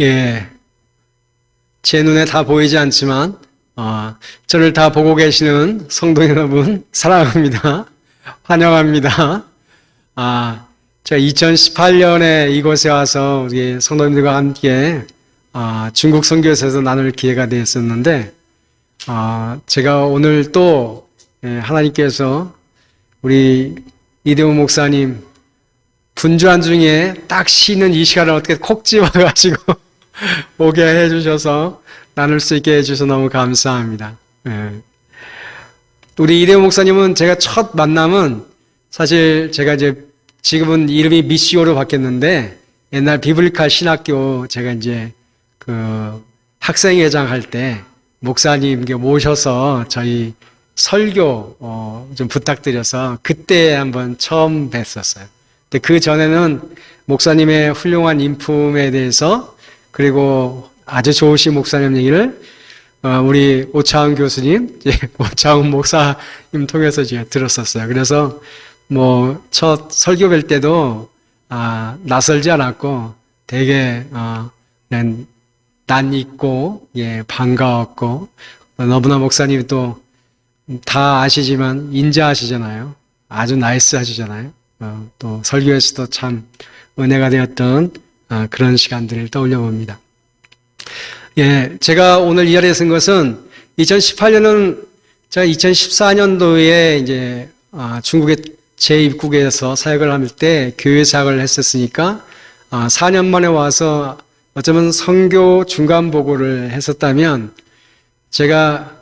예, 제 눈에 다 보이지 않지만, 저를 다 보고 계시는 성도 여러분, 사랑합니다. 환영합니다. 제가 2018년에 이곳에 와서 우리 성도님들과 함께, 중국 선교에서 나눌 기회가 되었었는데, 제가 오늘 또, 하나님께서 우리 이대호 목사님 분주한 중에 딱 쉬는 이 시간을 어떻게 콕 집어가지고 오게 해주셔서 나눌 수 있게 해주셔서 너무 감사합니다. 우리 이대호 목사님은 제가 첫 만남은 사실 제가 이제 지금은 이름이 미시오로 바뀌었는데 옛날 비블리칼 신학교 제가 이제 그 학생회장 할 때 목사님 모셔서 저희 설교 좀 부탁드려서 그때 한번 처음 뵀었어요. 근데 그 전에는 목사님의 훌륭한 인품에 대해서 그리고 아주 좋으신 목사님 얘기를 우리 오차훈 교수님, 오차훈 목사님 통해서 제가 들었었어요. 그래서 뭐 첫 설교 뵐 때도 낯설지 않았고 되게 그냥 낯익고 반가웠고 너무나 목사님이 또 다 아시지만 인자하시잖아요. 아주 나이스 하시잖아요. 또 설교에서도 참 은혜가 되었던 그런 시간들을 떠올려 봅니다. 제가 오늘 이 자리에 쓴 것은 2018년은 제가 2014년도에 이제 중국의 재입국에서 사역을 할 때 교회 사역을 했었으니까 4년 만에 와서 어쩌면 선교 중간 보고를 했었다면 제가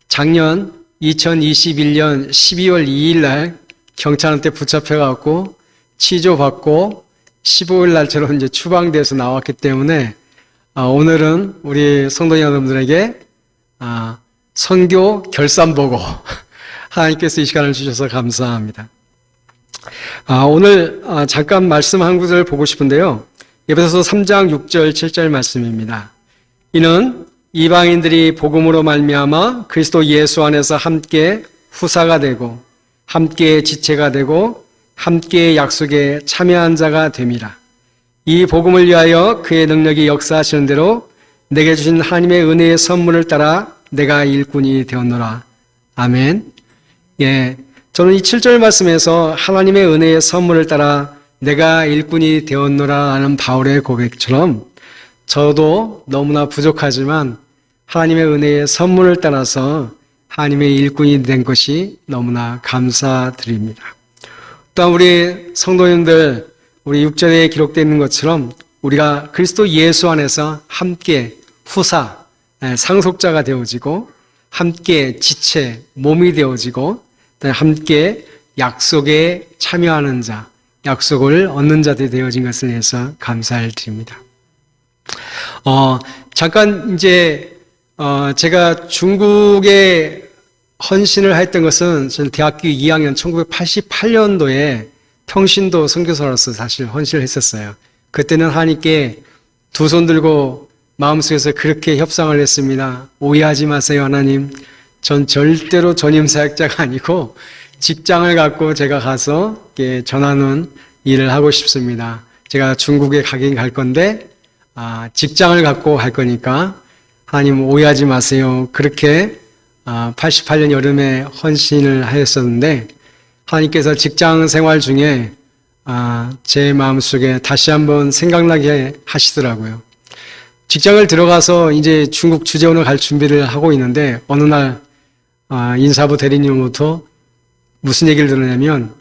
작년 2021년 12월 2일 날 경찰한테 붙잡혀갖고 취조받고 15일 날처럼 이제 추방돼서 나왔기 때문에 오늘은 우리 성도 여러분들에게 선교 결산보고 하나님께서 이 시간을 주셔서 감사합니다. 오늘 잠깐 말씀 한 구절 보고 싶은데요. 에베소서 3장 6절 7절 말씀입니다. 이는 이방인들이 복음으로 말미암아 그리스도 예수 안에서 함께 후사가 되고 함께 지체가 되고 함께 약속에 참여한 자가 됨이라. 이 복음을 위하여 그의 능력이 역사하시는 대로 내게 주신 하나님의 은혜의 선물을 따라 내가 일꾼이 되었노라. 아멘. 저는 이 7절 말씀에서 하나님의 은혜의 선물을 따라 내가 일꾼이 되었노라 하는 바울의 고백처럼 저도 너무나 부족하지만 하나님의 은혜의 선물을 따라서 하나님의 일꾼이 된 것이 너무나 감사드립니다. 또한 우리 성도님들, 우리 6절에 기록되어 있는 것처럼 우리가 그리스도 예수 안에서 함께 후사, 상속자가 되어지고 함께 지체, 몸이 되어지고 함께 약속에 참여하는 자, 약속을 얻는 자들이 되어진 것을 위해서 감사를 드립니다. 잠깐 이제 제가 중국에 헌신을 했던 것은 저는 대학교 2학년 1988년도에 평신도 선교사로서 사실 헌신을 했었어요. 그때는 하나님께 두 손 들고 마음속에서 그렇게 협상을 했습니다. 오해하지 마세요, 하나님. 전 절대로 전임 사역자가 아니고 직장을 갖고 제가 가서 전하는 일을 하고 싶습니다. 제가 중국에 가긴 갈 건데 직장을 갖고 갈 거니까 하나님 오해하지 마세요. 그렇게 88년 여름에 헌신을 하였었는데 하나님께서 직장 생활 중에 제 마음속에 다시 한번 생각나게 하시더라고요. 직장을 들어가서 이제 중국 주재원을 갈 준비를 하고 있는데 어느 날 인사부 대리님으로부터 무슨 얘기를 들었냐면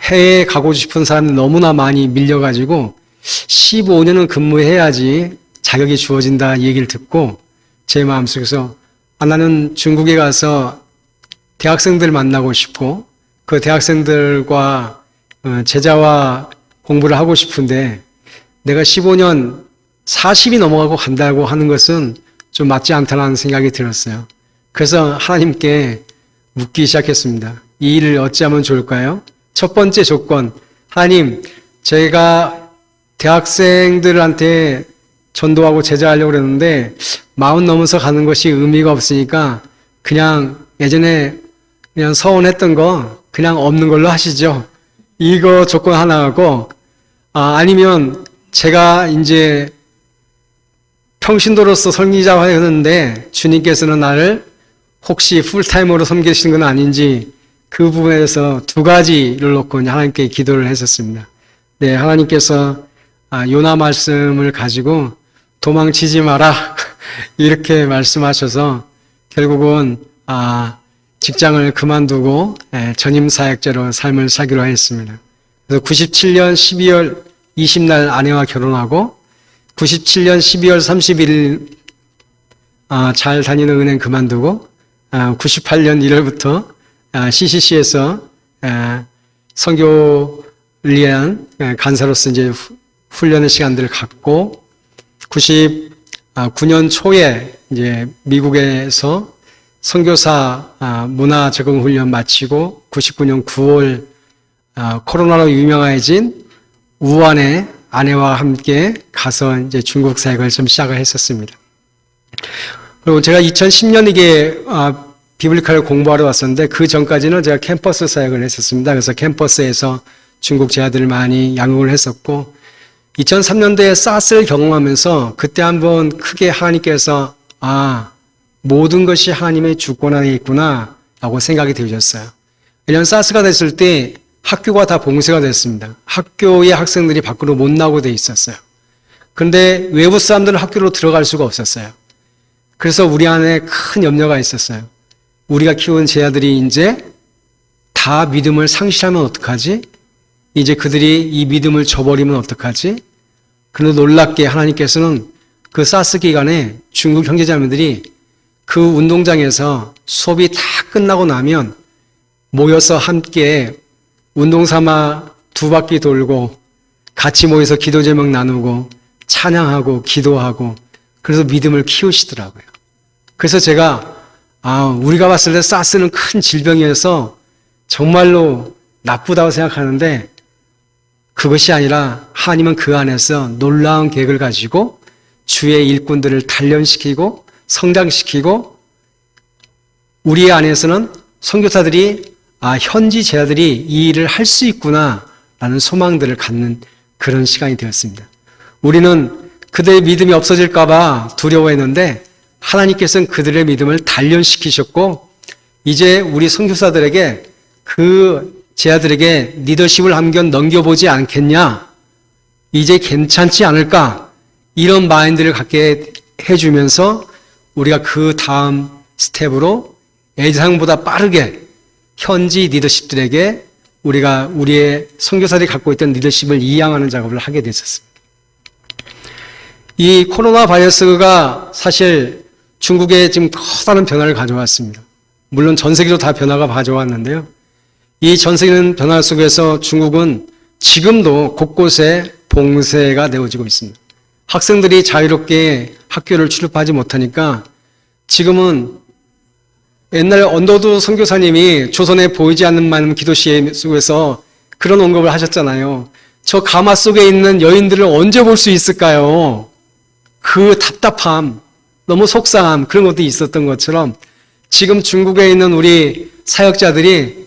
해외에 가고 싶은 사람이 너무나 많이 밀려가지고 15년은 근무해야지 자격이 주어진다 얘기를 듣고 제 마음속에서 나는 중국에 가서 대학생들 만나고 싶고 그 대학생들과 제자와 공부를 하고 싶은데 내가 15년 40이 넘어가고 간다고 하는 것은 좀 맞지 않다는 생각이 들었어요. 그래서 하나님께 묻기 시작했습니다. 이 일을 어찌하면 좋을까요? 첫 번째 조건, 하나님, 제가 대학생들한테 전도하고 제자하려고 그랬는데 40 넘어서 가는 것이 의미가 없으니까 그냥 예전에 그냥 서운했던 거 그냥 없는 걸로 하시죠. 이거 조건 하나 하고 아니면 제가 이제 평신도로서 섬기자고 하였는데 주님께서는 나를 혹시 풀타임으로 섬기신 건 아닌지 그 부분에서 두 가지를 놓고 하나님께 기도를 했었습니다. 네, 하나님께서 요나 말씀을 가지고 도망치지 마라 이렇게 말씀하셔서 결국은 직장을 그만두고 전임 사역자로 삶을 살기로 했습니다. 그래서 97년 12월 20날 아내와 결혼하고 97년 12월 31일 잘 다니는 은행 그만두고 98년 1월부터 CCC에서 선교를 위한 간사로서 이제 훈련의 시간들을 갖고 99년 초에 이제 미국에서 선교사 문화 적응 훈련 마치고 99년 9월 코로나로 유명해진 우한에 아내와 함께 가서 이제 중국 사역을 좀 시작을 했었습니다. 그리고 제가 2010년 이게 비블리칼을 공부하러 왔었는데 그 전까지는 제가 캠퍼스 사역을 했었습니다. 그래서 캠퍼스에서 중국 제자들을 많이 양육을 했었고 2003년도에 사스를 경험하면서 그때 한번 크게 하나님께서 모든 것이 하나님의 주권 안에 있구나 라고 생각이 들으셨어요. 왜냐하면 사스가 됐을 때 학교가 다 봉쇄가 됐습니다. 학교의 학생들이 밖으로 못 나오게 돼 있었어요. 그런데 외부 사람들은 학교로 들어갈 수가 없었어요. 그래서 우리 안에 큰 염려가 있었어요. 우리가 키운 제자들이 이제 다 믿음을 상실하면 어떡하지? 이제 그들이 이 믿음을 저버리면 어떡하지? 그런데 놀랍게 하나님께서는 그 사스 기간에 중국 형제자매들이 그 운동장에서 수업이 다 끝나고 나면 모여서 함께 운동 삼아 두 바퀴 돌고 같이 모여서 기도 제목 나누고 찬양하고 기도하고 그래서 믿음을 키우시더라고요. 그래서 제가 우리가 봤을 때 사스는 큰 질병이어서 정말로 나쁘다고 생각하는데 그것이 아니라 하나님은 그 안에서 놀라운 계획을 가지고 주의 일꾼들을 단련시키고 성장시키고 우리 안에서는 선교사들이 현지 제자들이 이 일을 할 수 있구나라는 소망들을 갖는 그런 시간이 되었습니다. 우리는 그들의 믿음이 없어질까 봐 두려워했는데 하나님께서는 그들의 믿음을 단련시키셨고 이제 우리 선교사들에게 그 제자들에게 리더십을 한번 넘겨보지 않겠냐? 이제 괜찮지 않을까? 이런 마인드를 갖게 해주면서 우리가 그 다음 스텝으로 예상보다 빠르게 현지 리더십들에게 우리가 우리의 선교사들이 갖고 있던 리더십을 이양하는 작업을 하게 됐었습니다. 이 코로나 바이러스가 사실 중국에 지금 커다란 변화를 가져왔습니다. 물론 전 세계로 다 변화가 가져왔는데요. 이 전 세계는 변화 속에서 중국은 지금도 곳곳에 봉쇄가 되어지고 있습니다. 학생들이 자유롭게 학교를 출입하지 못하니까 지금은 옛날 언더도 선교사님이 조선에 보이지 않는 많은 기도시 속에서 그런 언급을 하셨잖아요. 저 가마 속에 있는 여인들을 언제 볼 수 있을까요? 그 답답함, 너무 속상함 그런 것도 있었던 것처럼 지금 중국에 있는 우리 사역자들이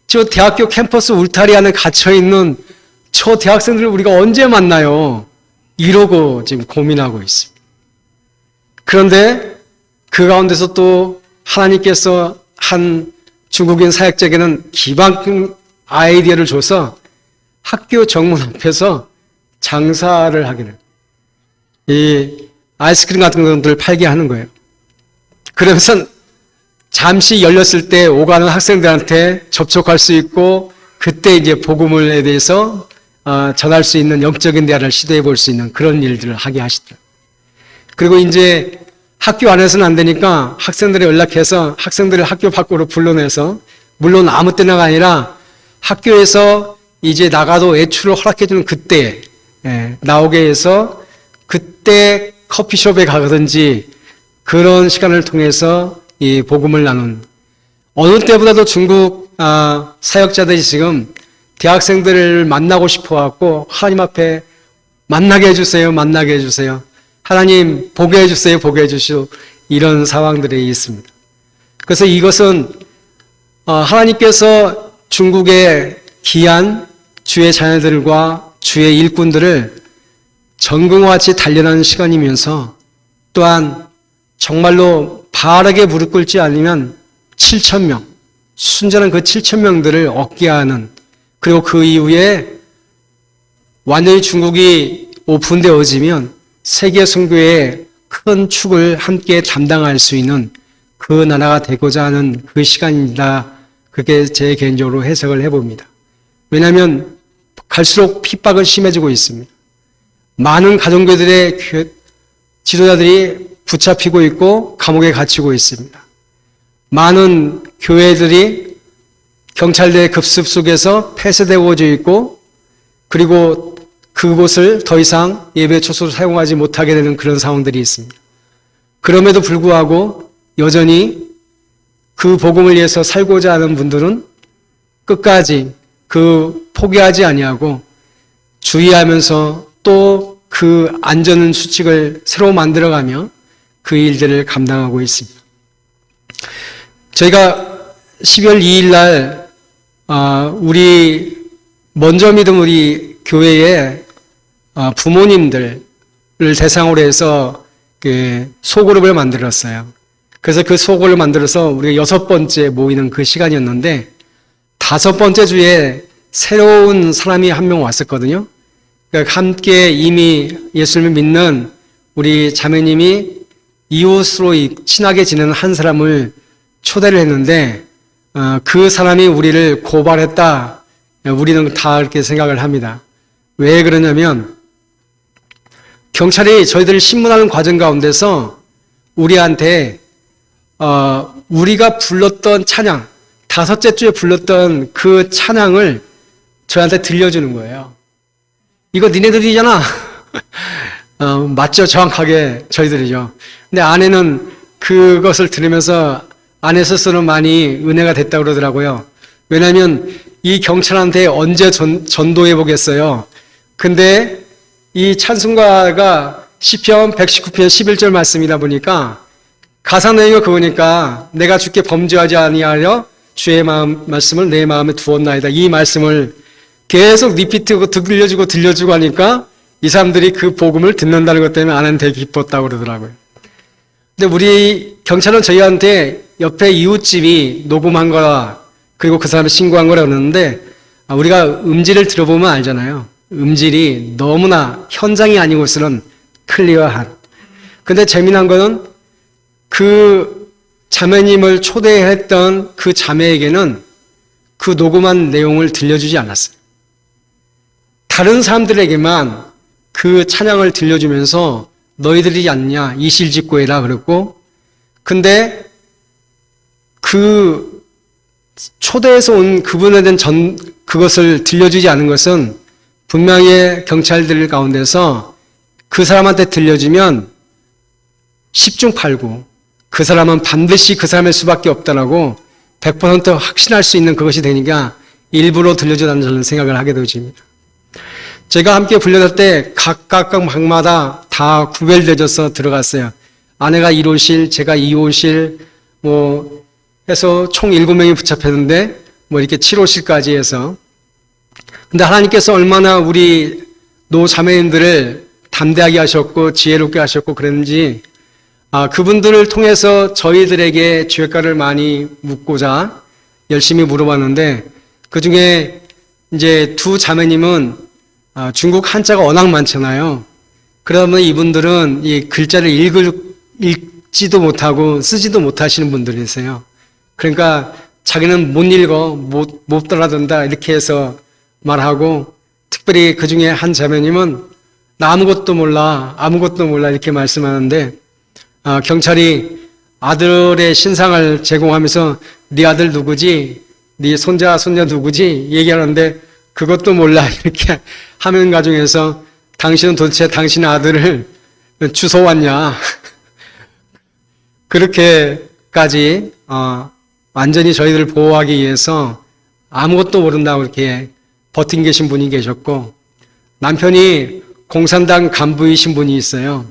저 대학교 캠퍼스 울타리 안에 갇혀있는 저 대학생들을 우리가 언제 만나요? 이러고 지금 고민하고 있습니다. 그런데 그 가운데서 또 하나님께서 한 중국인 사역자에게는 기방 아이디어를 줘서 학교 정문 앞에서 장사를 하기를 이 아이스크림 같은 것들을 팔게 하는 거예요. 그러면서 잠시 열렸을 때 오가는 학생들한테 접촉할 수 있고 그때 이제 복음에 대해서 전할 수 있는 영적인 대화를 시도해 볼 수 있는 그런 일들을 하게 하시더라고요. 그리고 이제 학교 안에서는 안 되니까 학생들이 연락해서 학생들을 학교 밖으로 불러내서 물론 아무 때나가 아니라 학교에서 이제 나가도 외출을 허락해주는 그때 나오게 해서 그때 커피숍에 가든지 그런 시간을 통해서 이 복음을 나눈 어느 때보다도 중국 사역자들이 지금 대학생들을 만나고 싶어갖고 하나님 앞에 만나게 해주세요, 만나게 해주세요. 하나님 보게 해주세요, 보게 해주시오. 이런 상황들이 있습니다. 그래서 이것은 하나님께서 중국의 귀한 주의 자녀들과 주의 일꾼들을 전공과 같이 단련하는 시간이면서 또한 정말로 바르게 무릎 꿇지 않으면 7,000명, 순전한 그 7,000명들을 얻게 하는, 그리고 그 이후에 완전히 중국이 오픈되어지면 세계 선교의 큰 축을 함께 담당할 수 있는 그 나라가 되고자 하는 그 시간입니다. 그게 제 개인적으로 해석을 해봅니다. 왜냐하면 갈수록 핍박은 심해지고 있습니다. 많은 가정교들의 지도자들이 붙잡히고 있고 감옥에 갇히고 있습니다. 많은 교회들이 경찰대 급습 속에서 폐쇄되어져 있고, 그리고 그곳을 더 이상 예배 초소로 사용하지 못하게 되는 그런 상황들이 있습니다. 그럼에도 불구하고 여전히 그 복음을 위해서 살고자 하는 분들은 끝까지 그 포기하지 아니하고 주의하면서 또 그 안전 수칙을 새로 만들어가며 그 일들을 감당하고 있습니다. 저희가 12월 2일 날 우리 먼저 믿은 우리 교회의 부모님들을 대상으로 해서 소그룹을 만들었어요. 그래서 그 소그룹을 만들어서 우리가 6번째 모이는 그 시간이었는데, 5번째 주에 새로운 사람이 한 명 왔었거든요. 그러니까 함께 이미 예수님을 믿는 우리 자매님이 이웃으로 친하게 지내는 한 사람을 초대를 했는데, 그 사람이 우리를 고발했다. 우리는 다 그렇게 생각을 합니다. 왜 그러냐면, 경찰이 저희들을 신문하는 과정 가운데서 우리한테 우리가 불렀던 찬양, 5째 주에 불렀던 그 찬양을 저희한테 들려주는 거예요. 이거 니네들이잖아. 맞죠? 정확하게 저희들이죠. 근데 아내는 그것을 들으면서 아내 스스로 많이 은혜가 됐다고 그러더라고요. 왜냐하면 이 경찰한테 언제 전도해 보겠어요. 근데 이 찬송가가 시편 119편 11절 말씀이다 보니까 가사 내용이 그거니까, 내가 주께 범죄하지 아니하려 주의 말씀을 내 마음에 두었나이다. 이 말씀을 계속 리피트하고 들려주고 하니까 이 사람들이 그 복음을 듣는다는 것 때문에 아내는 되게 기뻤다고 그러더라고요. 근데 우리 경찰은 저희한테 옆에 이웃집이 녹음한 거라, 그리고 그 사람을 신고한 거라 그러는데, 우리가 음질을 들어보면 알잖아요. 음질이 너무나 현장이 아니고서는 클리어한. 근데 재미난 거는 그 자매님을 초대했던 그 자매에게는 그 녹음한 내용을 들려주지 않았어요. 다른 사람들에게만 그 찬양을 들려주면서 너희들이 않냐, 이실직고해라 그랬고, 근데 그 초대해서 온 그분에 대한 그것을 들려주지 않은 것은 분명히 경찰들 가운데서 그 사람한테 들려주면 10중 8구 그 사람은 반드시 그 사람일 수밖에 없다라고 100% 확신할 수 있는 그것이 되니까 일부러 들려주라는 저는 생각을 하게 되어집니다. 제가 함께 불려질 때 각각 방마다 다 구별되어서 들어갔어요. 아내가 1호실, 제가 2호실, 해서 총 7명이 붙잡혔는데, 이렇게 7호실까지 해서. 근데 하나님께서 얼마나 우리 노 자매님들을 담대하게 하셨고, 지혜롭게 하셨고, 그랬는지, 그분들을 통해서 저희들에게 죄가를 많이 묻고자 열심히 물어봤는데, 그 중에 이제 2 자매님은 중국 한자가 워낙 많잖아요. 그러면 이분들은 이 글자를 읽지도 못하고 쓰지도 못하시는 분들이세요. 그러니까 자기는 못 읽어, 못 따라듣는다 이렇게 해서 말하고, 특별히 그 중에 한 자매님은 나 아무것도 몰라 이렇게 말씀하는데, 경찰이 아들의 신상을 제공하면서 네 아들 누구지? 네 손자 누구지? 얘기하는데 그것도 몰라 이렇게 하는 과정에서 당신은 도대체 당신의 아들을 주워왔냐? 그렇게까지 완전히 저희들을 보호하기 위해서 아무것도 모른다고 이렇게 버틴 계신 분이 계셨고, 남편이 공산당 간부이신 분이 있어요.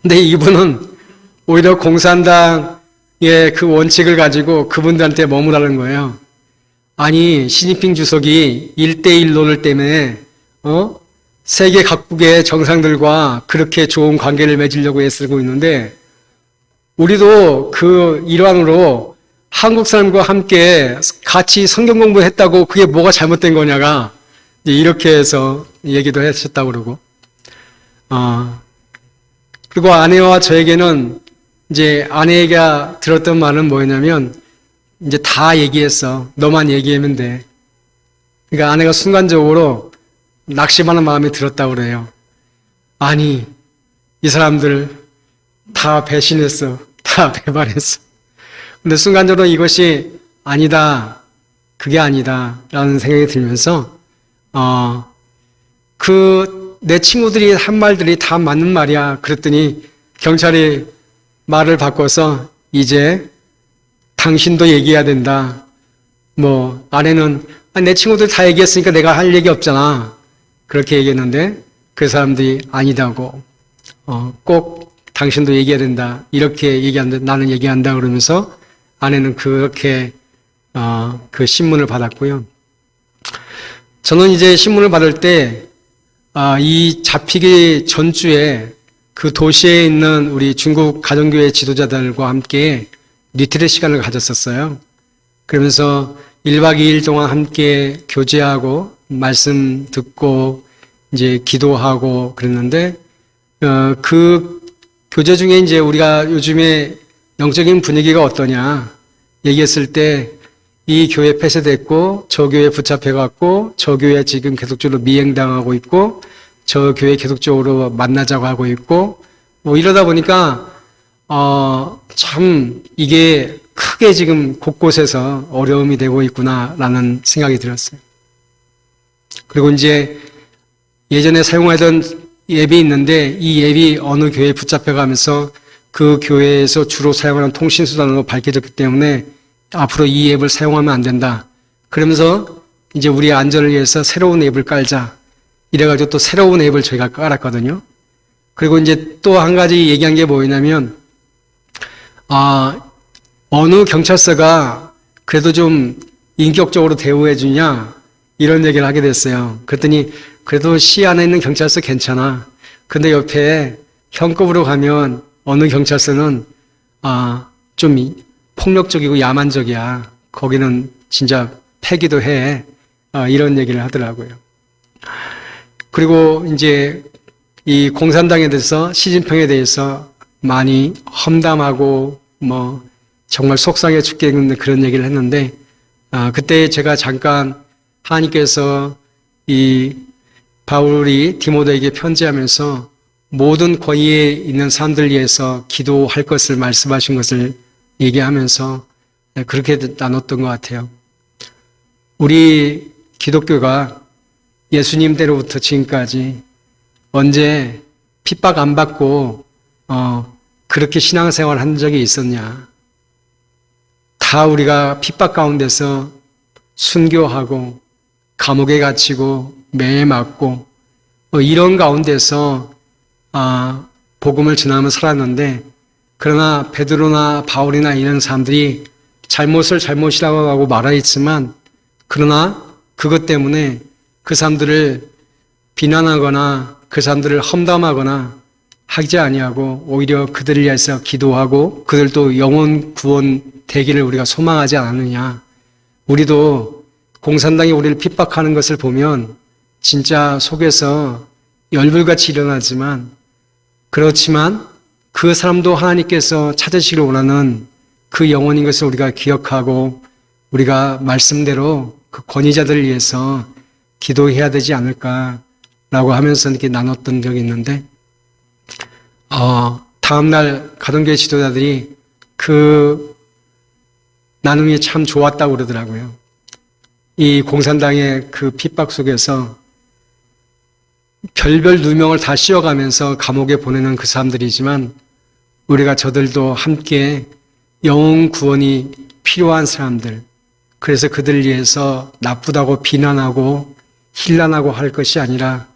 근데 이분은 오히려 공산당의 그 원칙을 가지고 그분들한테 머무라는 거예요. 아니, 시진핑 주석이 1:1 논을 때문에 세계 각국의 정상들과 그렇게 좋은 관계를 맺으려고 애쓰고 있는데 우리도 그 일환으로 한국 사람과 함께 같이 성경 공부했다고 그게 뭐가 잘못된 거냐가 이렇게 해서 얘기도 하셨다고 그러고 그리고 아내와 저에게는 이제 아내가 들었던 말은 뭐였냐면 이제 다 얘기했어. 너만 얘기하면 돼. 그러니까 아내가 순간적으로 낙심하는 마음이 들었다고 그래요. 아니, 이 사람들 다 배신했어. 다 배반했어. 근데 순간적으로 이것이 아니다. 그게 아니다. 라는 생각이 들면서, 내 친구들이 한 말들이 다 맞는 말이야. 그랬더니 경찰이 말을 바꿔서 이제 당신도 얘기해야 된다. 아내는 내 친구들 다 얘기했으니까 내가 할 얘기 없잖아. 그렇게 얘기했는데 그 사람들이 아니다고. 꼭 당신도 얘기해야 된다. 이렇게 얘기한다. 나는 얘기한다. 그러면서 아내는 그렇게 그 신문을 받았고요. 저는 이제 신문을 받을 때 이 잡히기 전주에 그 도시에 있는 우리 중국 가정교회 지도자들과 함께 리트릿 시간을 가졌었어요. 그러면서 1박 2일 동안 함께 교제하고 말씀 듣고 이제 기도하고 그랬는데 그 교제 중에 이제 우리가 요즘에 영적인 분위기가 어떠냐 얘기했을 때 이 교회 폐쇄됐고 저 교회 붙잡혀갖고 저 교회 지금 계속적으로 미행당하고 있고 저 교회 계속적으로 만나자고 하고 있고 이러다 보니까 참 이게 크게 지금 곳곳에서 어려움이 되고 있구나라는 생각이 들었어요. 그리고 이제 예전에 사용하던 앱이 있는데 이 앱이 어느 교회에 붙잡혀가면서 그 교회에서 주로 사용하는 통신수단으로 밝혀졌기 때문에 앞으로 이 앱을 사용하면 안 된다. 그러면서 이제 우리의 안전을 위해서 새로운 앱을 깔자. 이래가지고 또 새로운 앱을 저희가 깔았거든요. 그리고 이제 또 한 가지 얘기한 게 뭐냐면, 어느 경찰서가 그래도 좀 인격적으로 대우해 주냐, 이런 얘기를 하게 됐어요. 그랬더니, 그래도 시 안에 있는 경찰서 괜찮아. 근데 옆에 형급으로 가면 어느 경찰서는, 좀 폭력적이고 야만적이야. 거기는 진짜 패기도 해. 이런 얘기를 하더라고요. 그리고 이제 이 공산당에 대해서 시진핑에 대해서 많이 험담하고 정말 속상해 죽겠는 그런 얘기를 했는데 그때 제가 잠깐 하나님께서 이 바울이 디모데에게 편지하면서 모든 권위에 있는 사람들 위해서 기도할 것을 말씀하신 것을 얘기하면서 그렇게 나눴던 것 같아요. 우리 기독교가 예수님대로부터 지금까지 언제 핍박 안 받고 그렇게 신앙생활 한 적이 있었냐? 다 우리가 핍박 가운데서 순교하고 감옥에 갇히고 매에 맞고 이런 가운데서 복음을 전하며 살았는데 그러나 베드로나 바울이나 이런 사람들이 잘못을 잘못이라고 하고 말하였지만 그러나 그것 때문에 그 사람들을 비난하거나 그 사람들을 험담하거나 하지 아니하고 오히려 그들을 위해서 기도하고 그들도 영혼 구원 되기를 우리가 소망하지 않느냐. 우리도 공산당이 우리를 핍박하는 것을 보면 진짜 속에서 열불같이 일어나지만 그렇지만 그 사람도 하나님께서 찾으시기를 원하는 그 영혼인 것을 우리가 기억하고 우리가 말씀대로 그 권위자들을 위해서 기도해야 되지 않을까라고 하면서 이렇게 나눴던 적이 있는데 다음날 가정교회 지도자들이 그 나눔이 참 좋았다고 그러더라고요. 이 공산당의 그 핍박 속에서 별별 누명을 다 씌워가면서 감옥에 보내는 그 사람들이지만 우리가 저들도 함께 영혼 구원이 필요한 사람들, 그래서 그들을 위해서 나쁘다고 비난하고 힐난하고 할 것이 아니라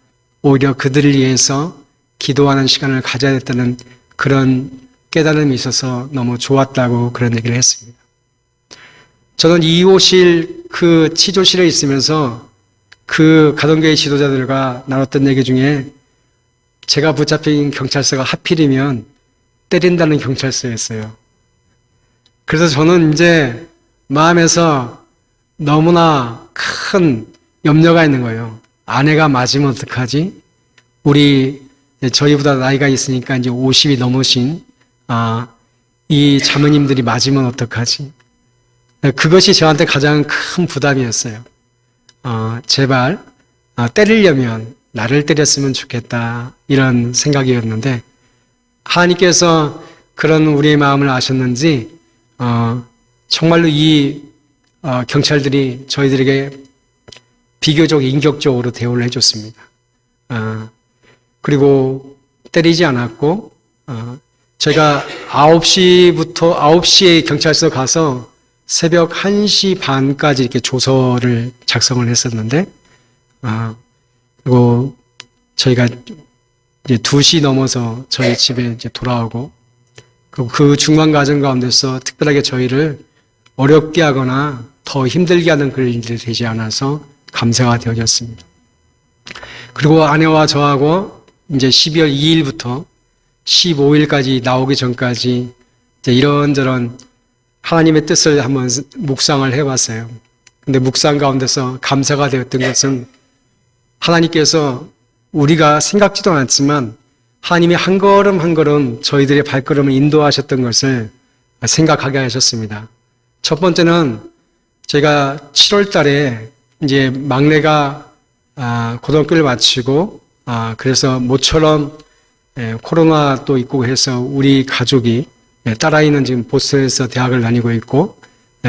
오히려 그들을 위해서 기도하는 시간을 가져야 했다는 그런 깨달음이 있어서 너무 좋았다고 그런 얘기를 했습니다. 저는 2호실 그 치조실에 있으면서 그 가동교회 지도자들과 나눴던 얘기 중에 제가 붙잡힌 경찰서가 하필이면 때린다는 경찰서였어요. 그래서 저는 이제 마음에서 너무나 큰 염려가 있는 거예요. 아내가 맞으면 어떡하지? 저희보다 나이가 있으니까 이제 50이 넘으신, 이 자매님들이 맞으면 어떡하지? 그것이 저한테 가장 큰 부담이었어요. 제발, 때리려면 나를 때렸으면 좋겠다. 이런 생각이었는데, 하나님께서 그런 우리의 마음을 아셨는지, 정말로 이 경찰들이 저희들에게 비교적 인격적으로 대우를 해줬습니다. 그리고 때리지 않았고, 제가 9시에 경찰서 가서 새벽 1시 반까지 이렇게 조서를 작성을 했었는데, 그리고 저희가 이제 2시 넘어서 저희 집에 이제 돌아오고, 그 중간 과정 가운데서 특별하게 저희를 어렵게 하거나 더 힘들게 하는 그런 일들이 되지 않아서 감사가 되어졌습니다. 그리고 아내와 저하고 이제 12월 2일부터 15일까지 나오기 전까지 이제 이런저런 하나님의 뜻을 한번 묵상을 해봤어요. 근데 묵상 가운데서 감사가 되었던 것은 하나님께서 우리가 생각지도 않았지만 하나님이 한 걸음 한 걸음 저희들의 발걸음을 인도하셨던 것을 생각하게 하셨습니다. 첫 번째는 제가 7월 달에 이제 막내가 고등학교를 마치고 그래서 모처럼 코로나도 있고 해서 우리 가족이 딸아이는 지금 보스턴에서 대학을 다니고 있고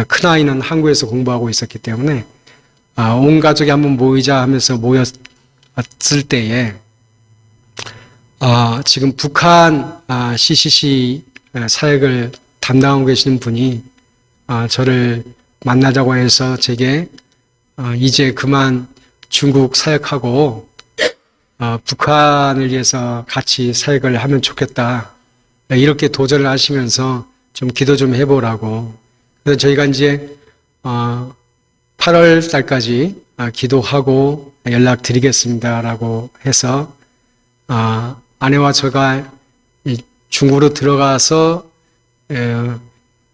큰아이는 한국에서 공부하고 있었기 때문에 온 가족이 한번 모이자 하면서 모였을 때에 지금 북한 CCC 사역을 담당하고 계시는 분이 저를 만나자고 해서 제게 이제 그만 중국 사역하고 북한을 위해서 같이 사역을 하면 좋겠다. 이렇게 도전을 하시면서 좀 기도 좀 해보라고. 그래서 저희가 이제 8월 달까지 기도하고 연락드리겠습니다라고 해서 아내와 저가 중국으로 들어가서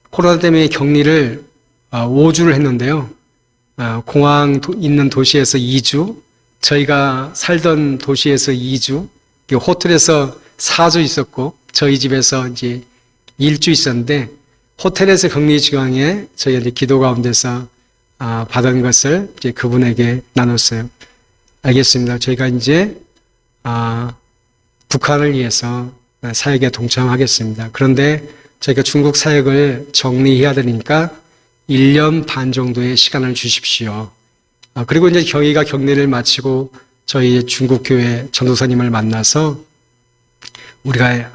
코로나 때문에 격리를 5주를 했는데요. 공항 있는 도시에서 2주, 저희가 살던 도시에서 2주, 호텔에서 4주 있었고 저희 집에서 이제 1주 있었는데 호텔에서 격리 지방에 저희가 이제 기도 가운데서 받은 것을 이제 그분에게 나눴어요. 알겠습니다. 저희가 이제 북한을 위해서 사역에 동참하겠습니다. 그런데 저희가 중국 사역을 정리해야 되니까 1년 반 정도의 시간을 주십시오. 그리고 이제 저희가 격리를 마치고 저희 중국 교회 전도사님을 만나서 우리가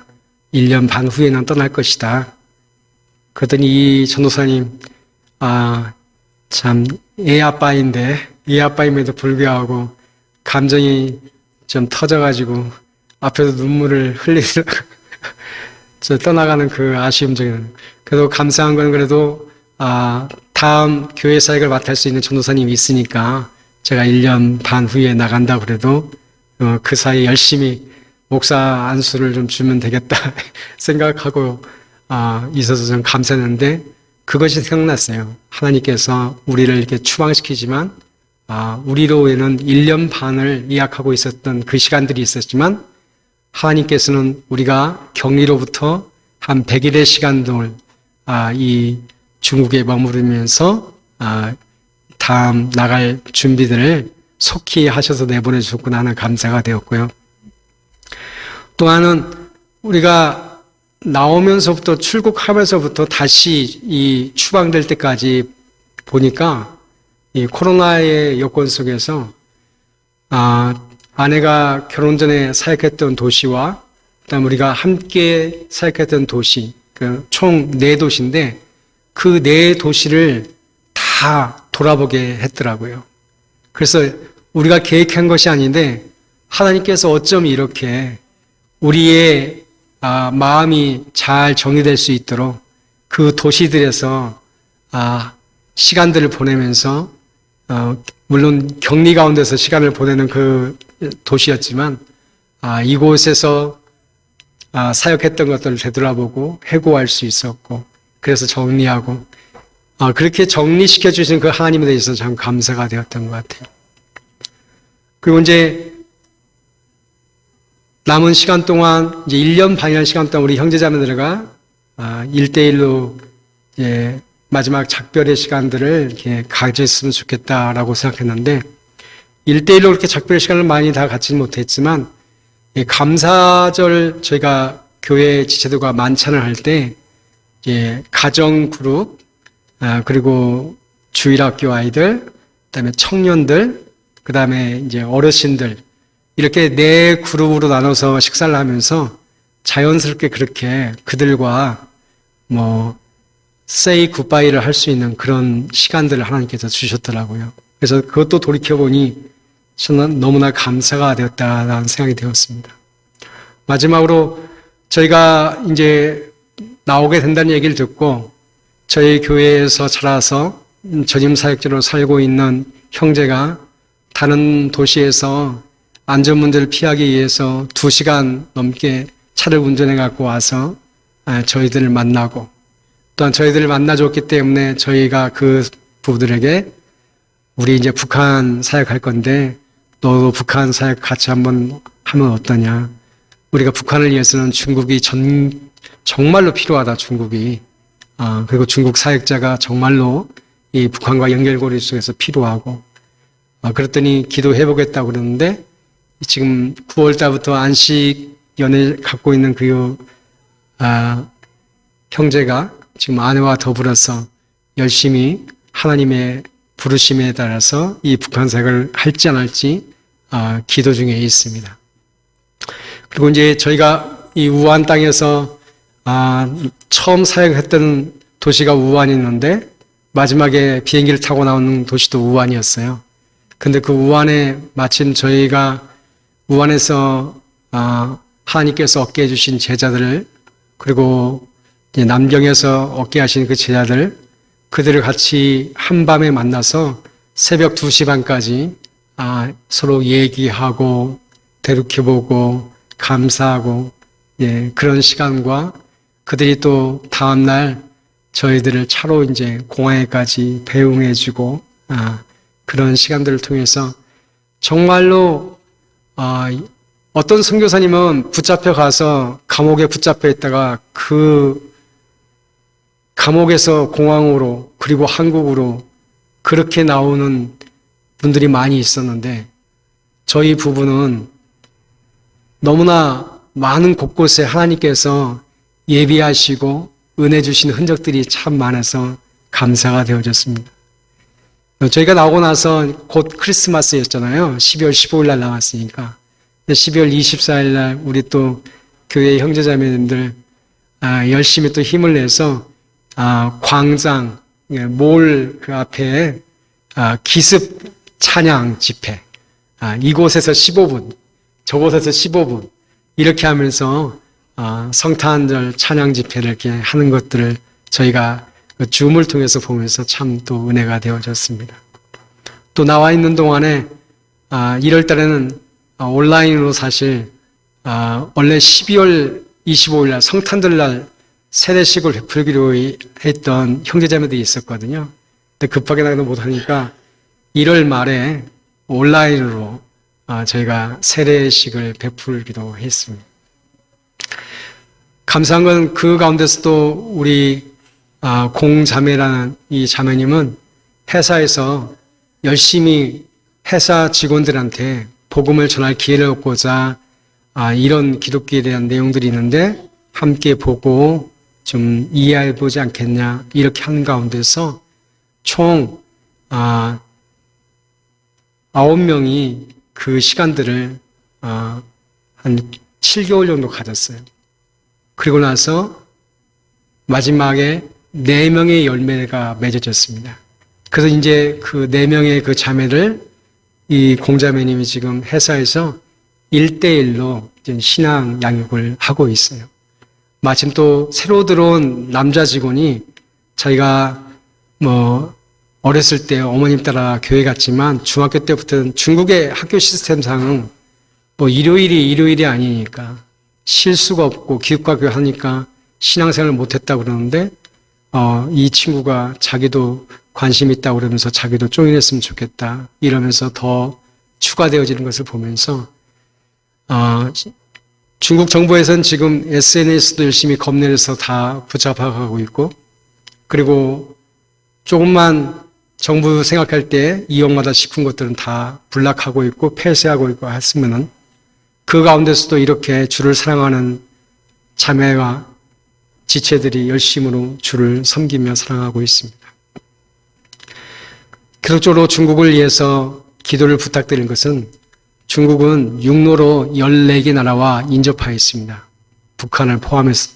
1년 반 후에는 떠날 것이다. 그랬더니 이 전도사님, 참, 애 아빠임에도 불구하고 감정이 좀 터져가지고 앞에서 눈물을 흘리서 저 떠나가는 그 아쉬움 중에는. 그래도 감사한 건 그래도, 다음 교회 사역을 맡을 수 있는 전도사님이 있으니까 제가 1년 반 후에 나간다 그래도, 그 사이에 열심히 목사 안수를 좀 주면 되겠다 생각하고, 있어서 좀 감사했는데, 그것이 생각났어요. 하나님께서 우리를 이렇게 추방시키지만, 우리로에는 1년 반을 예약하고 있었던 그 시간들이 있었지만, 하나님께서는 우리가 격리로부터 한 100일의 시간을 이 중국에 머무르면서 다음 나갈 준비들을 속히 하셔서 내보내주셨구나 하는 감사가 되었고요. 또 하나는 우리가 나오면서부터 출국하면서부터 다시 이 추방될 때까지 보니까 이 코로나의 여건 속에서 아내가 결혼 전에 사역했던 도시와 그다음 우리가 함께 사역했던 도시, 총 4도시인데 그 4도시를 다 돌아보게 했더라고요. 그래서 우리가 계획한 것이 아닌데 하나님께서 어쩜 이렇게 우리의 마음이 잘 정리될 수 있도록 그 도시들에서 시간들을 보내면서 물론 격리 가운데서 시간을 보내는 그 도시였지만, 이곳에서 사역했던 것들을 되돌아보고 회고할 수 있었고, 그래서 정리하고, 그렇게 정리시켜 주신 그 하나님에 대해서 참 감사가 되었던 것 같아요. 그리고 이제 남은 시간 동안, 이제 1년 반이라는 시간 동안 우리 형제자매들과 1대1로 이제 마지막 작별의 시간들을 이렇게 가졌으면 좋겠다라고 생각했는데, 1대1로 그렇게 작별의 시간을 많이 다 갖지는 못했지만, 감사절 저희가 교회 지체들과 만찬을 할 때, 가정 그룹, 그리고 주일학교 아이들, 그다음에 청년들, 그다음에 이제 어르신들, 이렇게 네 그룹으로 나눠서 식사를 하면서 자연스럽게 그렇게 그들과 say goodbye를 할 수 있는 그런 시간들을 하나님께서 주셨더라고요. 그래서 그것도 돌이켜보니 저는 너무나 감사가 되었다라는 생각이 되었습니다. 마지막으로 저희가 이제 나오게 된다는 얘기를 듣고 저희 교회에서 자라서 전임 사역자로 살고 있는 형제가 다른 도시에서 안전 문제를 피하기 위해서 2시간 넘게 차를 운전해 갖고 와서 저희들을 만나고, 또한 저희들을 만나줬기 때문에 저희가 그 부부들에게 우리 이제 북한 사역할 건데 너도 북한 사역 같이 한번 하면 어떠냐. 우리가 북한을 위해서는 중국이 정말로 필요하다, 중국이. 그리고 중국 사역자가 정말로 이 북한과 연결고리 속에서 필요하고, 그랬더니 기도해보겠다고 그러는데, 지금 9월 달부터 안식 연을 갖고 있는 그, 형제가 지금 아내와 더불어서 열심히 하나님의 부르심에 따라서 이 북한 사역을 할지 안 할지, 기도 중에 있습니다. 그리고 이제 저희가 이 우한 땅에서 처음 사역했던 도시가 우한이었는데 마지막에 비행기를 타고 나오는 도시도 우한이었어요. 근데 그 우한에 마침 저희가 우한에서 하나님께서 얻게 해주신 제자들을, 그리고 남경에서 얻게 하신 그 제자들, 그들을 같이 한밤에 만나서 새벽 2시 반까지 서로 얘기하고 대륙해보고 감사하고, 그런 시간과 그들이 또 다음날 저희들을 차로 이제 공항에까지 배웅해주고, 그런 시간들을 통해서 정말로, 어떤 선교사님은 붙잡혀 가서 감옥에 붙잡혀 있다가 그 감옥에서 공항으로 그리고 한국으로 그렇게 나오는 분들이 많이 있었는데, 저희 부부는 너무나 많은 곳곳에 하나님께서 예비하시고 은혜 주신 흔적들이 참 많아서 감사가 되어졌습니다. 저희가 나오고 나서 곧 크리스마스였잖아요. 12월 15일 날 나왔으니까. 12월 24일 날 우리 또 교회 형제자매님들 열심히 또 힘을 내서 광장, 몰 그 앞에 기습 찬양 집회, 이곳에서 15분, 저곳에서 15분 이렇게 하면서 성탄절 찬양 집회를 이렇게 하는 것들을 저희가 줌을 통해서 보면서 참 또 은혜가 되어졌습니다. 또 나와 있는 동안에 1월 달에는 온라인으로 사실 원래 12월 25일 날 성탄절 날 세례식을 베풀기로 했던 형제자매들이 있었거든요. 근데 급하게 나가도 못하니까 1월 말에 온라인으로 저희가 세례식을 베풀기도 했습니다. 감사한 건 그 가운데서도 우리 공자매라는 이 자매님은 회사에서 열심히 회사 직원들한테 복음을 전할 기회를 얻고자 이런 기독교에 대한 내용들이 있는데 함께 보고 좀 이해해보지 않겠냐 이렇게 하는 가운데서 총 9명이 그 시간들을 한 7개월 정도 가졌어요. 그리고 나서 마지막에 4명의 열매가 맺어졌습니다. 그래서 이제 그 4명의 그 자매를 이 공자매님이 지금 회사에서 1대1로 신앙 양육을 하고 있어요. 마침 또 새로 들어온 남자 직원이 자기가 어렸을 때 어머님 따라 교회 갔지만 중학교 때부터는 중국의 학교 시스템상은 뭐 일요일이 아니니까 쉴 수가 없고 기숙학교 하니까 신앙생활을 못했다고 그러는데 이 친구가 자기도 관심 있다고 그러면서 자기도 조인했으면 좋겠다 이러면서 더 추가되어지는 것을 보면서 중국 정부에서는 지금 SNS도 열심히 검열해서 다 붙잡아가고 있고 그리고 조금만 정부 생각할 때 이용하다 싶은 것들은 다 불락하고 있고 폐쇄하고 있고 했으면은 그 가운데서도 이렇게 주를 사랑하는 자매와 지체들이 열심으로 주를 섬기며 사랑하고 있습니다. 계속적으로 중국을 위해서 기도를 부탁드린 것은 중국은 육로로 14개 나라와 인접하여 있습니다. 북한을 포함해서.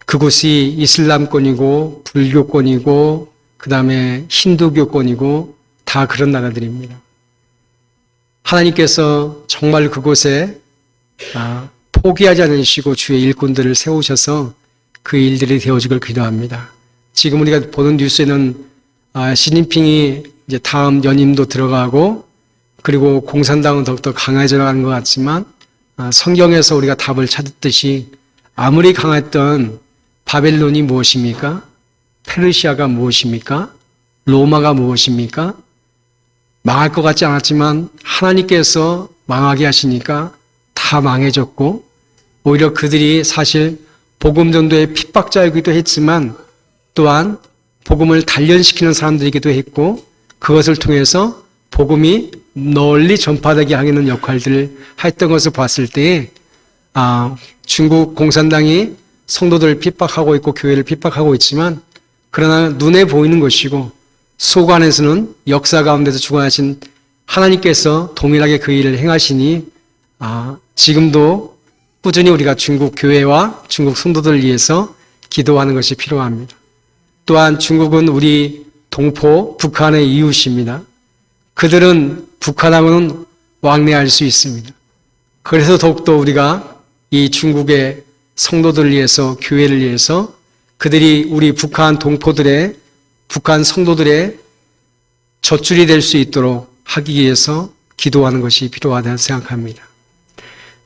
그곳이 이슬람권이고 불교권이고 그 다음에 힌두교권이고 다 그런 나라들입니다. 하나님께서 정말 그곳에 포기하지 않으시고 주의 일꾼들을 세우셔서 그 일들이 되어지길 기도합니다. 지금 우리가 보는 뉴스에는 시진핑이 이제 다음 연임도 들어가고 그리고 공산당은 더욱더 강해져 가는 것 같지만 성경에서 우리가 답을 찾았듯이 아무리 강했던 바벨론이 무엇입니까? 페르시아가 무엇입니까? 로마가 무엇입니까? 망할 것 같지 않았지만 하나님께서 망하게 하시니까 다 망해졌고 오히려 그들이 사실 복음 전도의 핍박자이기도 했지만 또한 복음을 단련시키는 사람들이기도 했고 그것을 통해서 복음이 널리 전파되게 하는 역할들을 했던 것을 봤을 때 중국 공산당이 성도들을 핍박하고 있고 교회를 핍박하고 있지만 그러나 눈에 보이는 것이고 속 안에서는 역사 가운데서 주관하신 하나님께서 동일하게 그 일을 행하시니 지금도 꾸준히 우리가 중국 교회와 중국 성도들을 위해서 기도하는 것이 필요합니다. 또한 중국은 우리 동포 북한의 이웃입니다. 그들은 북한하고는 왕래할 수 있습니다. 그래서 더욱더 우리가 이 중국의 성도들을 위해서 교회를 위해서 그들이 우리 북한 동포들의 북한 성도들의 젖줄이 될 수 있도록 하기 위해서 기도하는 것이 필요하다고 생각합니다.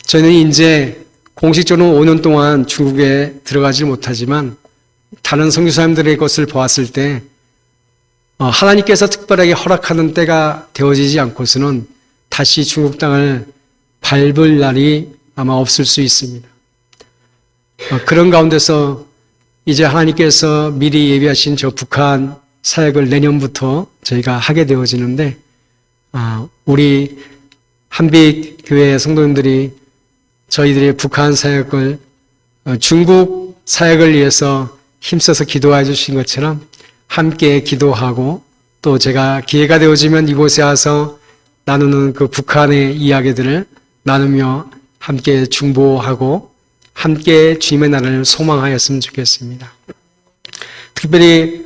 저희는 이제 공식적으로 5년 동안 중국에 들어가지 못하지만 다른 선교사님들의 것을 보았을 때 하나님께서 특별하게 허락하는 때가 되어지지 않고서는 다시 중국 땅을 밟을 날이 아마 없을 수 있습니다. 그런 가운데서 이제 하나님께서 미리 예비하신 저 북한 사역을 내년부터 저희가 하게 되어지는데 우리 한빛교회 성도님들이 저희들의 북한 사역을 중국 사역을 위해서 힘써서 기도해 주신 것처럼 함께 기도하고 또 제가 기회가 되어지면 이곳에 와서 나누는 그 북한의 이야기들을 나누며 함께 중보하고 함께 주님의 나라를 소망하였으면 좋겠습니다. 특별히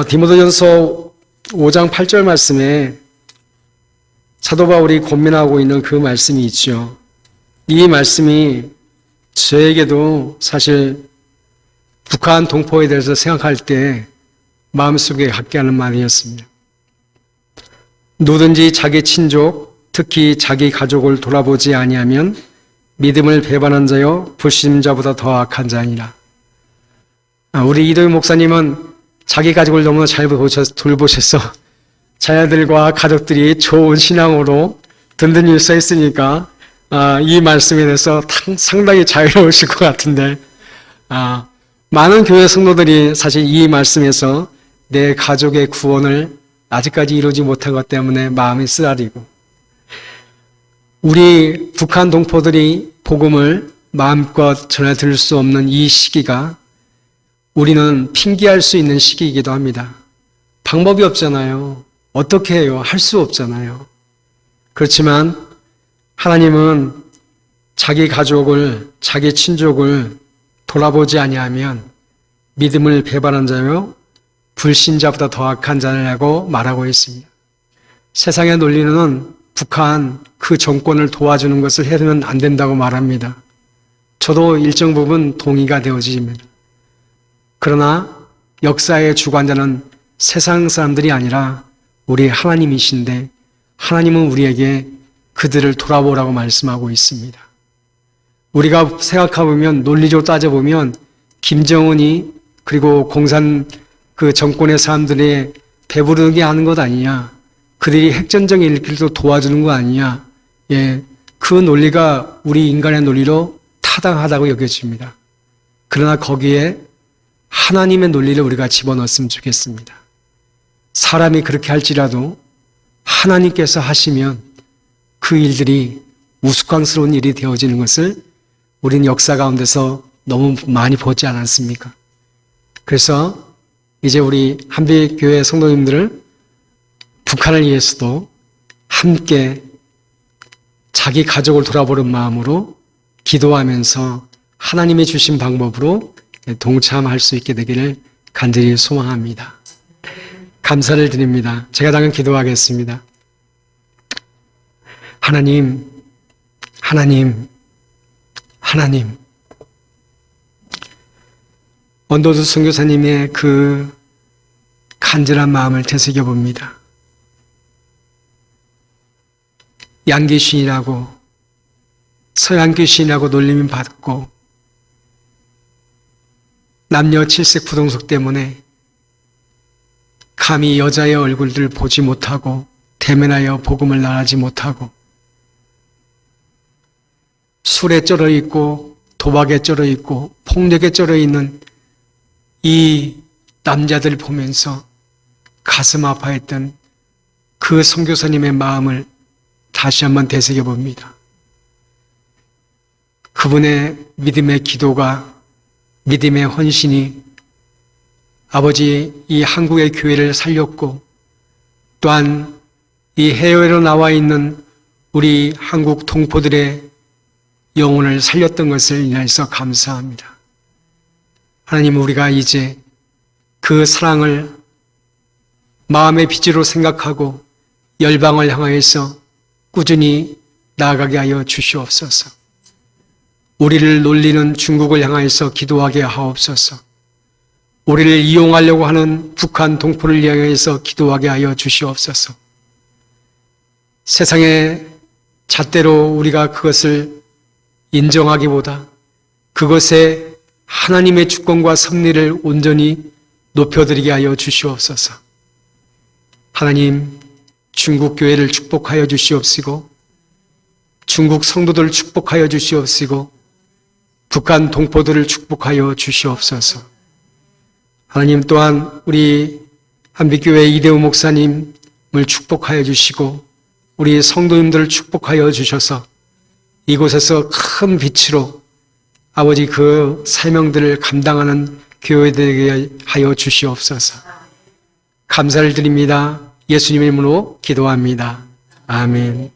디모데전서 5장 8절 말씀에 사도 바울이 고민하고 있는 그 말씀이 있죠. 이 말씀이 저에게도 사실 북한 동포에 대해서 생각할 때 마음속에 갖게 하는 말이었습니다. 누구든지 자기 친족, 특히 자기 가족을 돌아보지 아니하면 믿음을 배반한 자요 불신자보다 더 악한 자니라. 우리 이도희 목사님은 자기 가족을 너무나 잘 돌보셔서 자녀들과 가족들이 좋은 신앙으로 든든히 서 있으니까 이 말씀에 대해서 상당히 자유로우실 것 같은데 많은 교회 성도들이 사실 이 말씀에서 내 가족의 구원을 아직까지 이루지 못한 것 때문에 마음이 쓰라리고 우리 북한 동포들이 복음을 마음껏 전해 들을 수 없는 이 시기가 우리는 핑계할 수 있는 시기이기도 합니다. 방법이 없잖아요. 어떻게 해요? 할 수 없잖아요. 그렇지만 하나님은 자기 가족을, 자기 친족을 돌아보지 아니하면 믿음을 배반한 자요 불신자보다 더 악한 자라고 말하고 있습니다. 세상의 논리는 북한 그 정권을 도와주는 것을 해서는 안 된다고 말합니다. 저도 일정 부분 동의가 되어집니다. 그러나 역사의 주관자는 세상 사람들이 아니라 우리 하나님이신데 하나님은 우리에게 그들을 돌아보라고 말씀하고 있습니다. 우리가 생각해보면 논리적으로 따져보면 김정은이 그리고 공산 그 정권의 사람들의 배부르게 하는 것 아니냐, 그들이 핵전쟁에 일으킬도 도와주는 거 아니냐, 예, 그 논리가 우리 인간의 논리로 타당하다고 여겨집니다. 그러나 거기에 하나님의 논리를 우리가 집어넣었으면 좋겠습니다. 사람이 그렇게 할지라도 하나님께서 하시면 그 일들이 우스꽝스러운 일이 되어지는 것을 우리는 역사 가운데서 너무 많이 보지 않았습니까? 그래서 이제 우리 한빛교회 성도님들을 북한을 위해서도 함께 자기 가족을 돌아보는 마음으로 기도하면서 하나님이 주신 방법으로 동참할 수 있게 되기를 간절히 소망합니다. 감사를 드립니다. 제가 당연 기도하겠습니다. 하나님, 하나님, 하나님, 언더드 선교사님의 그 간절한 마음을 되새겨 봅니다. 양귀신이라고, 서양귀신이라고 놀림을 받고 남녀 칠색 부동석 때문에 감히 여자의 얼굴들을 보지 못하고 대면하여 복음을 나누지 못하고 술에 쩔어 있고 도박에 쩔어 있고 폭력에 쩔어 있는 이 남자들 보면서 가슴 아파했던 그 선교사님의 마음을 다시 한번 되새겨 봅니다. 그분의 믿음의 기도가, 믿음의 헌신이 아버지 이 한국의 교회를 살렸고 또한 이 해외로 나와 있는 우리 한국 동포들의 영혼을 살렸던 것을 인하여서 감사합니다. 하나님, 우리가 이제 그 사랑을 마음의 빚으로 생각하고 열방을 향하여서 꾸준히 나아가게 하여 주시옵소서. 우리를 놀리는 중국을 향하여서 기도하게 하옵소서. 우리를 이용하려고 하는 북한 동포를 향해서 기도하게 하여 주시옵소서. 세상의 잣대로 우리가 그것을 인정하기보다 그것에 하나님의 주권과 섭리를 온전히 높여드리게 하여 주시옵소서. 하나님, 중국 교회를 축복하여 주시옵시고 중국 성도들을 축복하여 주시옵시고 북한 동포들을 축복하여 주시옵소서. 하나님, 또한 우리 한빛교회 이대우 목사님을 축복하여 주시고 우리 성도님들을 축복하여 주셔서 이곳에서 큰 빛으로 아버지 그 사명들을 감당하는 교회되게 하여 주시옵소서. 감사를 드립니다. 예수님의 이름으로 기도합니다. 아멘.